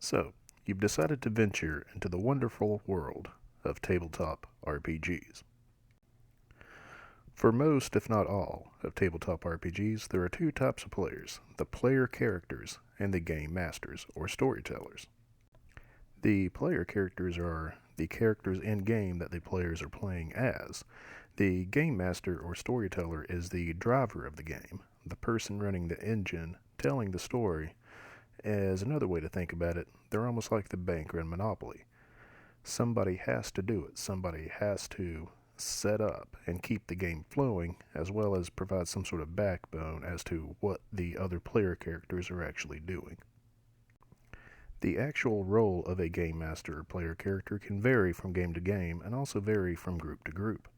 So, you've decided to venture into the wonderful world of tabletop RPGs. For most, if not all, of tabletop RPGs, there are two types of players: the player characters and the game masters, or storytellers. The player characters are the characters in game that the players are playing as. The game master or storyteller is the driver of the game, the person running the engine, telling the story. As another way to think about it, they're almost like the banker in Monopoly. Somebody has to do it. Somebody has to set up and keep the game flowing, as well as provide some sort of backbone as to what the other player characters are actually doing. The actual role of a game master or player character can vary from game to game and also vary from group to group.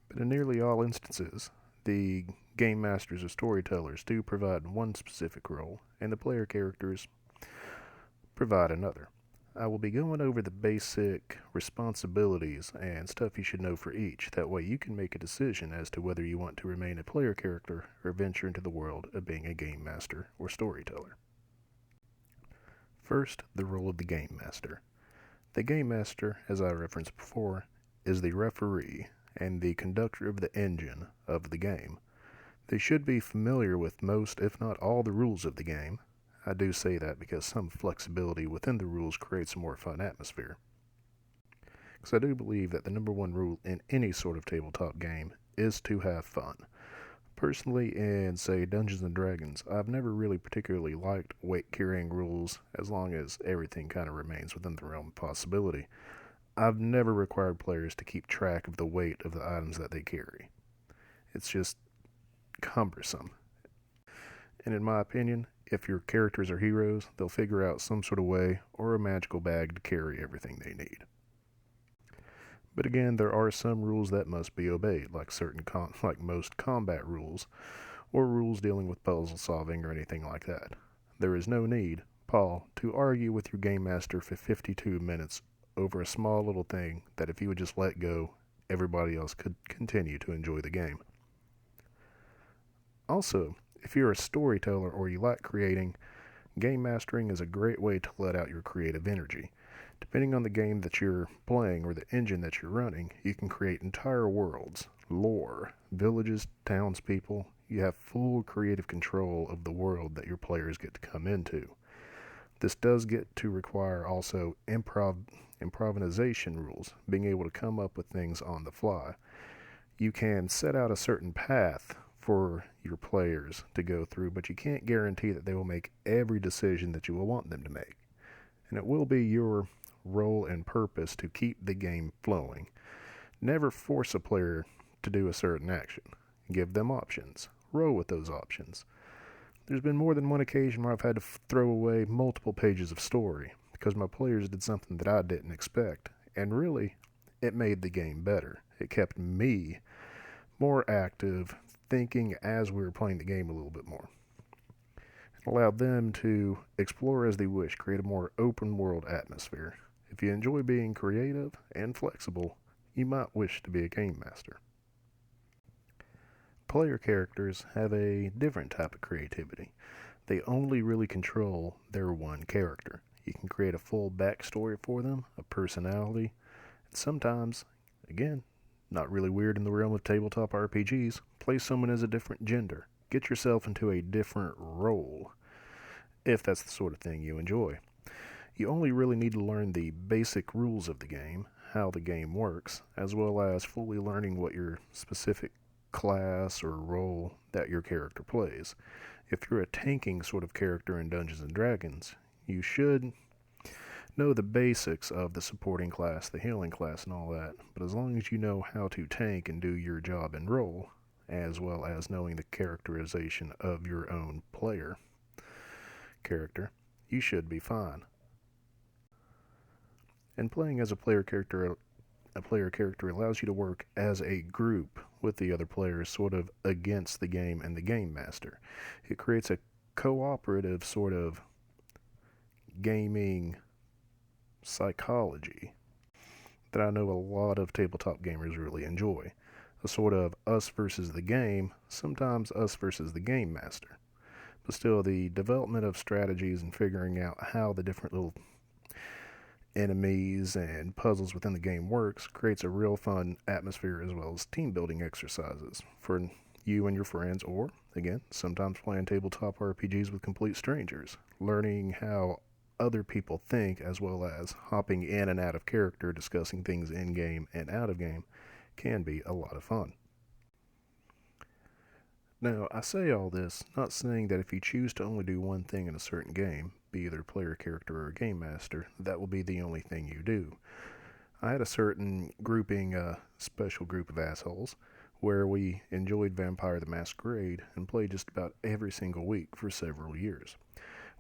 But in nearly all instances, the game masters or storytellers do provide one specific role, and the player characters provide another. I will be going over the basic responsibilities and stuff you should know for each. That way you can make a decision as to whether you want to remain a player character or venture into the world of being a game master or storyteller. First, the role of the game master. The game master, as I referenced before, is the referee and the conductor of the engine of the game. They should be familiar with most, if not all, the rules of the game. I do say that because some flexibility within the rules creates a more fun atmosphere. Because I do believe that the number one rule in any sort of tabletop game is to have fun. Personally, in, say, Dungeons & Dragons, I've never really particularly liked weight-carrying rules as long as everything kind of remains within the realm of possibility. I've never required players to keep track of the weight of the items that they carry. It's just cumbersome. And in my opinion, if your characters are heroes, they'll figure out some sort of way or a magical bag to carry everything they need. But again, there are some rules that must be obeyed, like like most combat rules, or rules dealing with puzzle solving or anything like that. There is no need, Paul, to argue with your game master for 52 minutes over a small little thing that if you would just let go, everybody else could continue to enjoy the game. Also, if you're a storyteller or you like creating, game mastering is a great way to let out your creative energy. Depending on the game that you're playing or the engine that you're running, you can create entire worlds, lore, villages, townspeople. You have full creative control of the world that your players get to come into. This does get to require also improvisation rules, being able to come up with things on the fly. You can set out a certain path for your players to go through, but you can't guarantee that they will make every decision that you will want them to make. And it will be your role and purpose to keep the game flowing. Never force a player to do a certain action. Give them options. Roll with those options. There's been more than one occasion where I've had to throw away multiple pages of story because my players did something that I didn't expect, and really, it made the game better. It kept me more active, thinking as we were playing the game a little bit more. It allowed them to explore as they wish, create a more open world atmosphere. If you enjoy being creative and flexible, you might wish to be a game master. Player characters have a different type of creativity. They only really control their one character. You can create a full backstory for them, a personality, and sometimes, again, not really weird in the realm of tabletop RPGs, play someone as a different gender. Get yourself into a different role, if that's the sort of thing you enjoy. You only really need to learn the basic rules of the game, how the game works, as well as fully learning what your specific class or role that your character plays. If you're a tanking sort of character in Dungeons & Dragons, you should know the basics of the supporting class, the healing class, and all that, but as long as you know how to tank and do your job and role, as well as knowing the characterization of your own player character, you should be fine. And playing as a player character allows you to work as a group with the other players, sort of against the game and the game master. It creates a cooperative sort of gaming psychology that I know a lot of tabletop gamers really enjoy. A sort of us versus the game, sometimes us versus the game master. But still, the development of strategies and figuring out how the different little enemies and puzzles within the game works creates a real fun atmosphere as well as team building exercises for you and your friends, or again, sometimes playing tabletop RPGs with complete strangers, learning how other people think as well as hopping in and out of character discussing things in game and out of game can be a lot of fun. Now, I say all this not saying that if you choose to only do one thing in a certain game, be either player character or game master, that will be the only thing you do. I had a certain grouping, special group of assholes, where we enjoyed Vampire the Masquerade and played just about every single week for several years.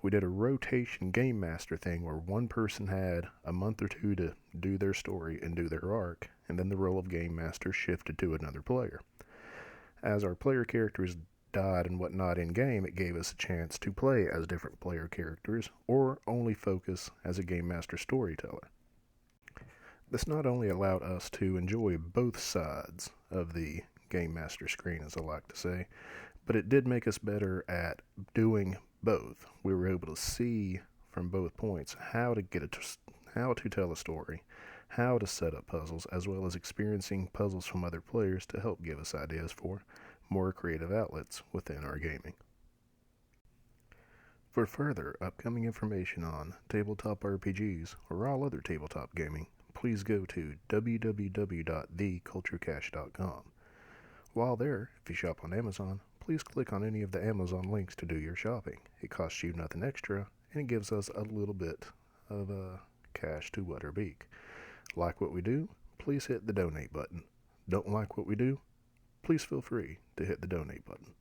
We did a rotation game master thing where one person had a month or two to do their story and do their arc, and then the role of game master shifted to another player. As our player characters died and whatnot in game, it gave us a chance to play as different player characters or only focus as a game master storyteller. This not only allowed us to enjoy both sides of the game master screen, as I like to say, but it did make us better at doing both. We were able to see from both points how to how to tell a story, how to set up puzzles, as well as experiencing puzzles from other players to help give us ideas for more creative outlets within our gaming. For further upcoming information on tabletop RPGs or all other tabletop gaming, please go to www.theculturecache.com. While there, if you shop on Amazon, please click on any of the Amazon links to do your shopping. It costs you nothing extra, and it gives us a little bit of cash to wet our beak. Like what we do, please hit the donate button. Don't like what we do? Please feel free to hit the donate button.